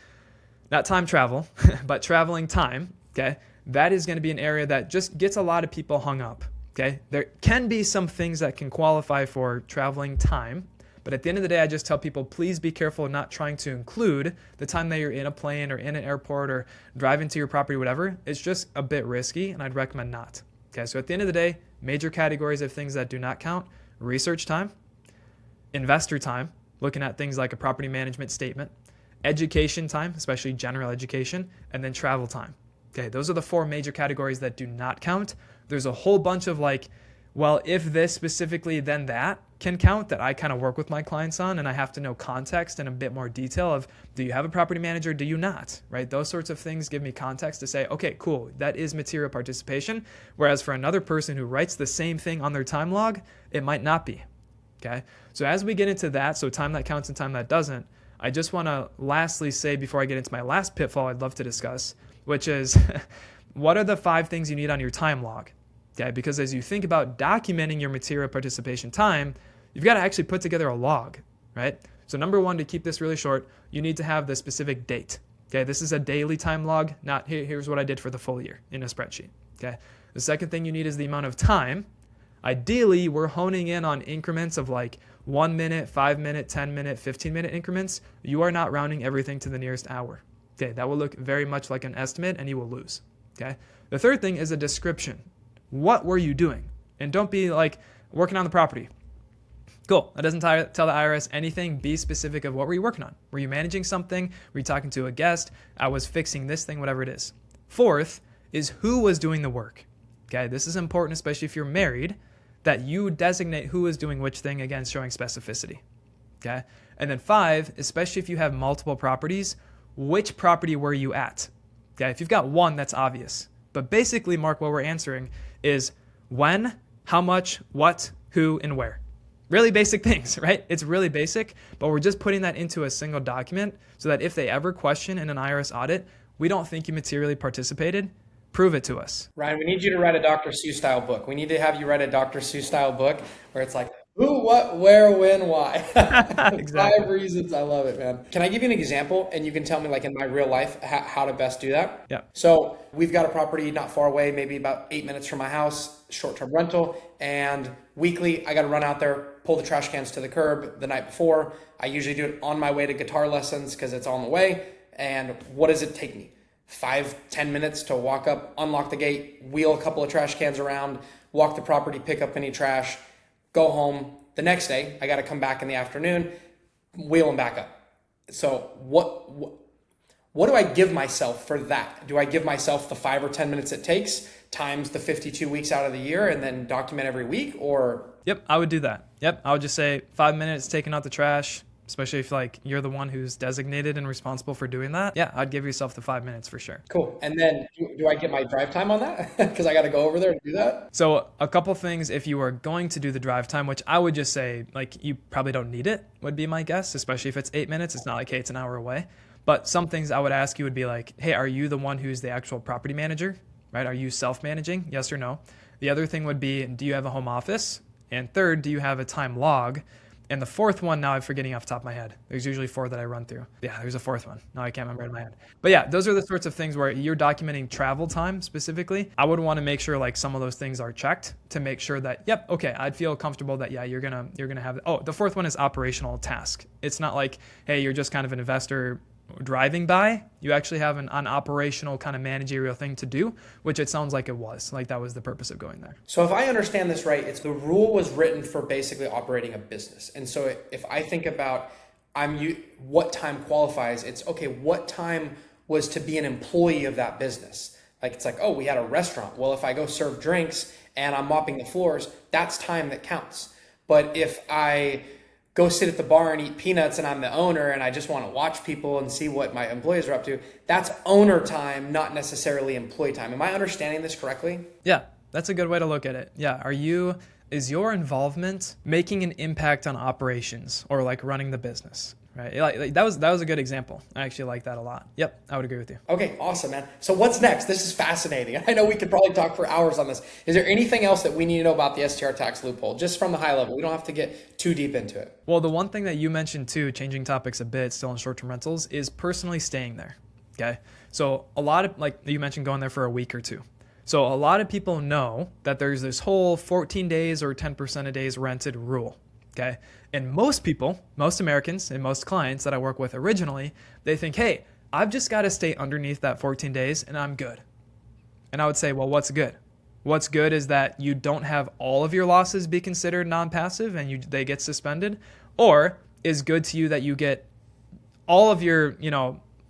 not time travel, but traveling time. Okay, that is going to be an area that just gets a lot of people hung up. Okay, there can be some things that can qualify for traveling time, but at the end of the day, I just tell people, please be careful of not trying to include the time that you're in a plane or in an airport or driving to your property, whatever. It's just a bit risky, and I'd recommend not. Okay, so at the end of the day, major categories of things that do not count: research time, investor time, looking at things like a property management statement, education time, especially general education, and then travel time. Okay, those are the four major categories that do not count. There's a whole bunch of like, well, if this specifically, then that can count, that I kind of work with my clients on, and I have to know context and a bit more detail of, do you have a property manager? Do you not? Right? Those sorts of things give me context to say, okay, cool, that is material participation. Whereas for another person who writes the same thing on their time log, it might not be. Okay. So as we get into that, so time that counts and time that doesn't, I just want to lastly say, before I get into my last pitfall I'd love to discuss, which is what are the 5 things you need on your time log? Okay, because as you think about documenting your material participation time, you've got to actually put together a log, right? So number 1, to keep this really short, you need to have the specific date. Okay, this is a daily time log, not here's what I did for the full year in a spreadsheet. Okay, the second thing you need is the amount of time. Ideally, we're honing in on increments of like 1 minute, 5 minute, 10 minute, 15 minute increments. You are not rounding everything to the nearest hour. Okay, that will look very much like an estimate and you will lose. Okay, the third thing is a description. What were you doing? And don't be like working on the property. Cool. That doesn't tell the IRS anything. Be specific of what were you working on? Were you managing something? Were you talking to a guest? I was fixing this thing, whatever it is. Fourth is who was doing the work. Okay, this is important, especially if you're married, that you designate who is doing which thing, again, showing specificity. Okay, and then 5, especially if you have multiple properties, which property were you at? Okay, if you've got one, that's obvious. But basically, Mark, what we're answering is when, how much, what, who, and where. Really basic things, right? It's really basic, but we're just putting that into a single document so that if they ever question in an IRS audit, we don't think you materially participated. Prove it to us. Ryan, we need you to write a Dr. Seuss style book. We need to have you write a Dr. Seuss style book where it's like, who, what, where, when, why. Exactly. 5 reasons. I love it, man. Can I give you an example and you can tell me, like in my real life, how to best do that? Yeah. So we've got a property not far away, maybe about 8 minutes from my house, short-term rental. And weekly, I got to run out there, pull the trash cans to the curb the night before. I usually do it on my way to guitar lessons because it's on the way. And what does it take me? 5-10 minutes to walk up, unlock the gate, wheel a couple of trash cans around, walk the property, pick up any trash, go home. The next day, I got to come back in the afternoon, wheel them back up. So what do I give myself for that? Do I give myself the 5 or 10 minutes it takes times the 52 weeks out of the year and then document every week, or? Yep, I would do that. Yep, I would just say 5 minutes taking out the trash, especially if like you're the one who's designated and responsible for doing that. Yeah, I'd give yourself the 5 minutes for sure. Cool. And then do I get my drive time on that? Because I got to go over there and do that. So a couple things, if you are going to do the drive time, which I would just say like you probably don't need it, would be my guess, especially if it's 8 minutes. It's not like, hey, it's an hour away. But some things I would ask you would be like, hey, are you the one who's the actual property manager, right? Are you self-managing? Yes or no? The other thing would be, do you have a home office? And third, do you have a time log? And the fourth one, now I'm forgetting off the top of my head. There's usually 4 that I run through. Yeah, there's a fourth one. Now I can't remember in my head. But yeah, those are the sorts of things where you're documenting travel time specifically. I would want to make sure like some of those things are checked to make sure that, yep, okay, I'd feel comfortable that, yeah, you're gonna have, oh, the fourth one is operational task. It's not like, hey, you're just kind of an investor driving by. You actually have an operational kind of managerial thing to do, which it sounds like it was. Like that was the purpose of going there. So if I understand this right, it's the rule was written for basically operating a business. And so if I think about what time qualifies, it's okay, what time was to be an employee of that business? Like it's like, oh, we had a restaurant. Well, if I go serve drinks and I'm mopping the floors, that's time that counts. But if I go sit at the bar and eat peanuts and I'm the owner and I just want to watch people and see what my employees are up to, that's owner time, not necessarily employee time. Am I understanding this correctly? Yeah, that's a good way to look at it. Yeah, is your involvement making an impact on operations or like running the business? Right? Like that was a good example. I actually like that a lot. Yep, I would agree with you. Okay, awesome, man. So what's next? This is fascinating. I know we could probably talk for hours on this. Is there anything else that we need to know about the STR tax loophole, just from the high level? We don't have to get too deep into it. Well, the one thing that you mentioned too, changing topics a bit, still in short-term rentals, is personally staying there. Okay, so a lot of, like you mentioned, going there for a week or two. So a lot of people know that there's this whole 14 days or 10% of days rented rule. Okay. And most people, most Americans and most clients that I work with originally, they think, hey, I've just got to stay underneath that 14 days and I'm good. And I would say, well, what's good? What's good is that you don't have all of your losses be considered non-passive and they get suspended, or is good to you that you get all of your,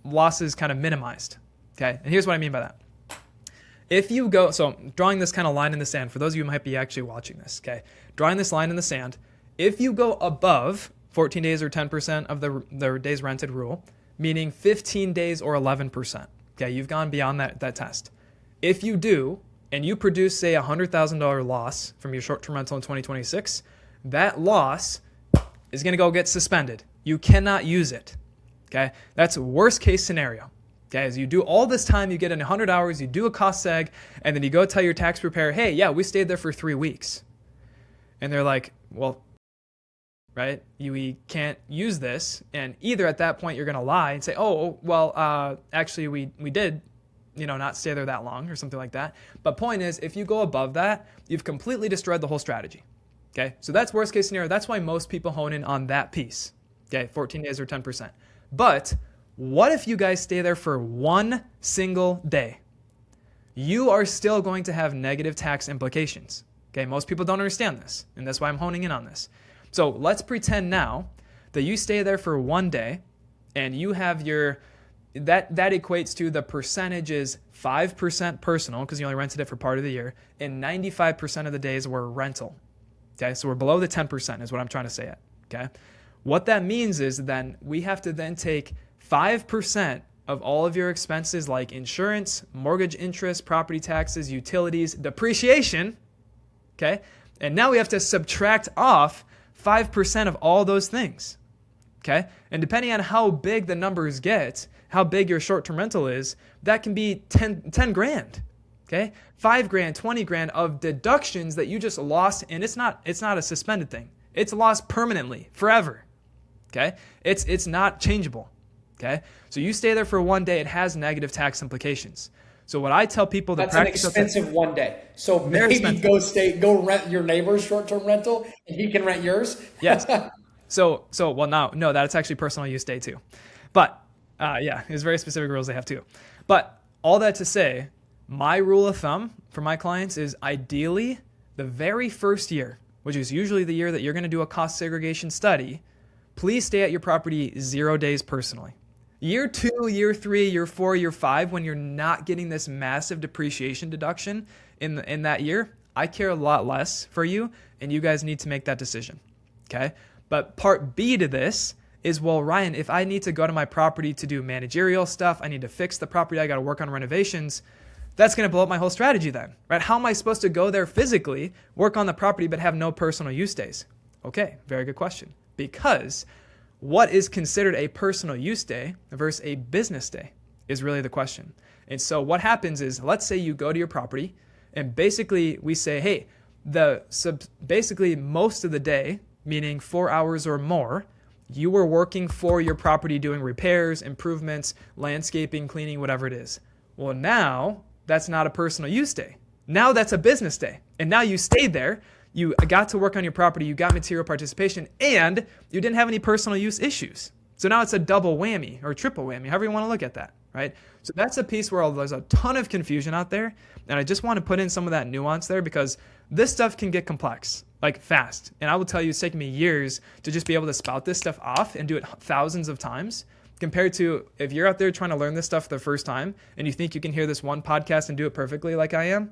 losses kind of minimized. Okay. And here's what I mean by that. If you go, so drawing this kind of line in the sand, for those of you who might be actually watching this, okay, drawing this line in the sand, if you go above 14 days or 10% of the days rented rule, meaning 15 days or 11%, okay, you've gone beyond that test. If you do, and you produce, say, a $100,000 loss from your short-term rental in 2026, that loss is going to go get suspended. You cannot use it, okay? That's worst case scenario. Okay, as you do all this time, you get in 100 hours, you do a cost seg, and then you go tell your tax preparer, hey, yeah, we stayed there for 3 weeks. And they're like, well, right, we can't use this. And either at that point, you're going to lie and say, oh, well, actually, we did, not stay there that long or something like that. But point is, if you go above that, you've completely destroyed the whole strategy. Okay, so that's worst case scenario. That's why most people hone in on that piece. Okay, 14 days or 10%. But what if you guys stay there for 1 single day? You are still going to have negative tax implications. Okay, most people don't understand this, and that's why I'm honing in on this. So let's pretend now that you stay there for 1 day, and you have that equates to the percentage is 5% personal, because you only rented it for part of the year, and 95% of the days were rental. Okay, so we're below the 10% is what I'm trying to say it. Okay, what that means is then we have to then take 5% of all of your expenses like insurance, mortgage interest, property taxes, utilities, depreciation, okay? And now we have to subtract off 5% of all those things, okay? And depending on how big the numbers get, how big your short-term rental is, that can be 10 grand, Okay, 5 grand, 20 grand of deductions that you just lost, and it's not a suspended thing. It's lost permanently, forever. Okay, it's not changeable. Okay, so you stay there for one day, it has negative tax implications. So what I tell people, that's an expensive one day. So maybe go rent your neighbor's short-term rental, and he can rent yours. Yes. So well, no, that's actually personal use day too. But yeah, there's very specific rules they have too. But all that to say, my rule of thumb for my clients is ideally the very first year, which is usually the year that you're going to do a cost segregation study, please stay at your property 0 days personally. Year 2, year 3, year 4, year 5, when you're not getting this massive depreciation deduction in that year, I care a lot less for you, and you guys need to make that decision. Okay? But part B to this is, well, Ryan, if I need to go to my property to do managerial stuff, I need to fix the property, I got to work on renovations, that's going to blow up my whole strategy then, right? How am I supposed to go there physically, work on the property, but have no personal use days? Okay, very good question. Because what is considered a personal use day versus a business day is really the question. And so what happens is, let's say you go to your property and basically we say, hey, basically most of the day, meaning 4 hours or more, you were working for your property doing repairs, improvements, landscaping, cleaning, whatever it is. Well, now that's not a personal use day. Now that's a business day. And now you stayed there, you got to work on your property, you got material participation, and you didn't have any personal use issues. So now it's a double whammy or triple whammy, however you want to look at that, right? So that's a piece where there's a ton of confusion out there. And I just want to put in some of that nuance there because this stuff can get complex, like fast. And I will tell you, it's taken me years to just be able to spout this stuff off and do it thousands of times, compared to if you're out there trying to learn this stuff for the first time and you think you can hear this one podcast and do it perfectly like I am.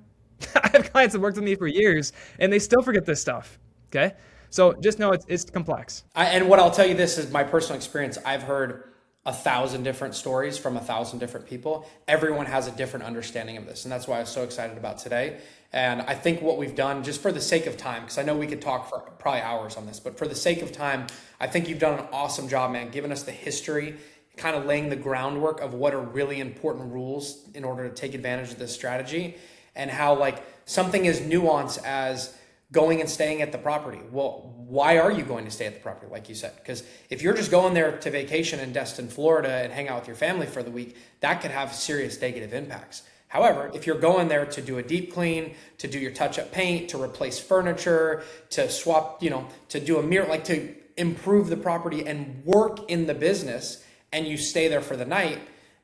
I have clients that worked with me for years and they still forget this stuff. Okay. So just know it's complex. And what I'll tell you, this is my personal experience. I've heard 1,000 different stories from 1,000 different people. Everyone has a different understanding of this. And that's why I was so excited about today. And I think what we've done, just for the sake of time, because I know we could talk for probably hours on this, but for the sake of time, I think you've done an awesome job, man, giving us the history, kind of laying the groundwork of what are really important rules in order to take advantage of this strategy, and how like something as nuanced as going and staying at the property. Well, why are you going to stay at the property, like you said? Because if you're just going there to vacation in Destin, Florida and hang out with your family for the week, that could have serious negative impacts. However, if you're going there to do a deep clean, to do your touch-up paint, to replace furniture, to swap, to do a mirror, like to improve the property and work in the business, and you stay there for the night,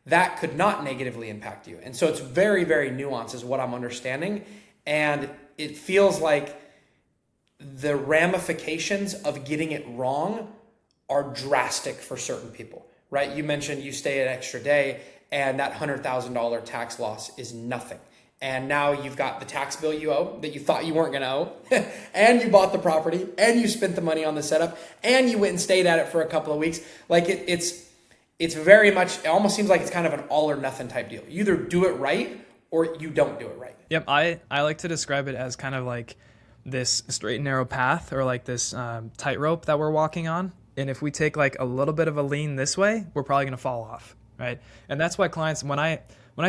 that could not negatively impact you. And so it's very, very nuanced is what I'm understanding. And it feels like the ramifications of getting it wrong are drastic for certain people, right? You mentioned you stay an extra day and that $100,000 tax loss is nothing. And now you've got the tax bill you owe that you thought you weren't going to owe, and you bought the property, and you spent the money on the setup, and you went and stayed at it for a couple of weeks. Like it's very much, it almost seems like it's kind of an all or nothing type deal. You either do it right or you don't do it right. Yep. I like to describe it as kind of like this straight and narrow path, or like this tightrope that we're walking on. And if we take like a little bit of a lean this way, we're probably going to fall off. Right. And that's why clients, when I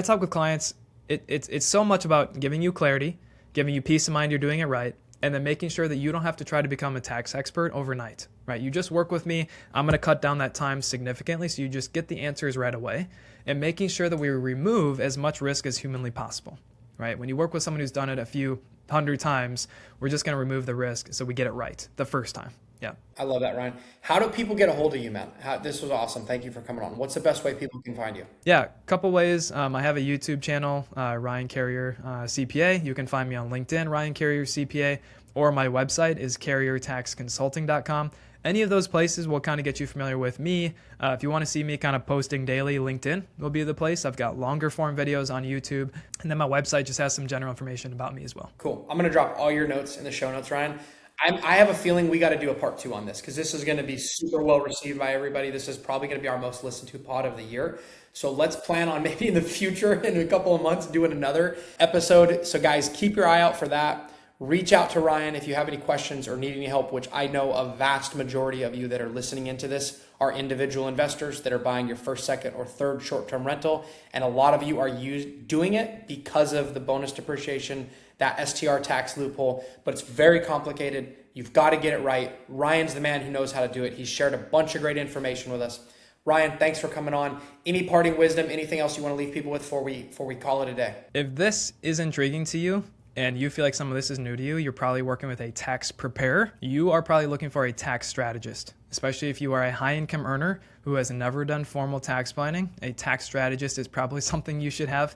talk with clients, it's so much about giving you clarity, giving you peace of mind you're doing it right, and then making sure that you don't have to try to become a tax expert overnight, right? You just work with me. I'm going to cut down that time significantly so you just get the answers right away, and making sure that we remove as much risk as humanly possible, right? When you work with someone who's done it a few hundred times, we're just going to remove the risk so we get it right the first time. Yeah. I love that, Ryan. How do people get a hold of you, man? This was awesome. Thank you for coming on. What's the best way people can find you? Yeah, a couple ways. I have a YouTube channel, Ryan Carriere CPA. You can find me on LinkedIn, Ryan Carriere CPA, or my website is carrieretaxconsulting.com. Any of those places will kind of get you familiar with me. If you want to see me kind of posting daily, LinkedIn will be the place. I've got longer form videos on YouTube. And then my website just has some general information about me as well. Cool. I'm going to drop all your notes in the show notes, Ryan. I have a feeling we got to do a part 2 on this because this is going to be super well received by everybody. This is probably going to be our most listened to pod of the year. So let's plan on maybe in the future, in a couple of months, doing another episode. So guys, keep your eye out for that. Reach out to Ryan if you have any questions or need any help, which I know a vast majority of you that are listening into this are individual investors that are buying your first, second, or third short-term rental. And a lot of you are doing it because of the bonus depreciation, that STR tax loophole, but it's very complicated. You've got to get it right. Ryan's the man who knows how to do it. He's shared a bunch of great information with us. Ryan, thanks for coming on. Any parting wisdom, anything else you want to leave people with before we call it a day? If this is intriguing to you, and you feel like some of this is new to you, you're probably working with a tax preparer. You are probably looking for a tax strategist, especially if you are a high income earner who has never done formal tax planning. A tax strategist is probably something you should have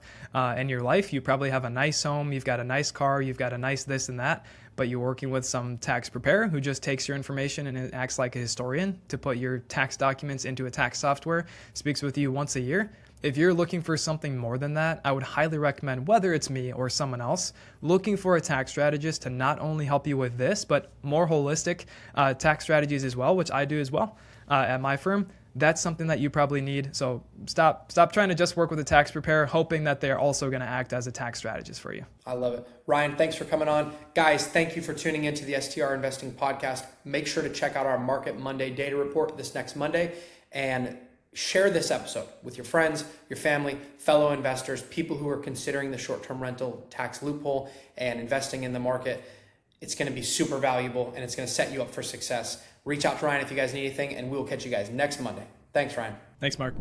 in your life. You probably have a nice home, you've got a nice car, you've got a nice this and that, but you're working with some tax preparer who just takes your information and acts like a historian to put your tax documents into a tax software, speaks with you once a year. If you're looking for something more than that, I would highly recommend, whether it's me or someone else, looking for a tax strategist to not only help you with this, but more holistic tax strategies as well, which I do as well at my firm. That's something that you probably need. So stop trying to just work with a tax preparer, hoping that they're also going to act as a tax strategist for you. I love it. Ryan, thanks for coming on. Guys, thank you for tuning into the STR Investing Podcast. Make sure to check out our Market Monday data report this next Monday, and share this episode with your friends, your family, fellow investors, people who are considering the short-term rental tax loophole and investing in the market. It's going to be super valuable, and it's going to set you up for success. Reach out to Ryan if you guys need anything, and we will catch you guys next Monday. Thanks, Ryan. Thanks, Mark.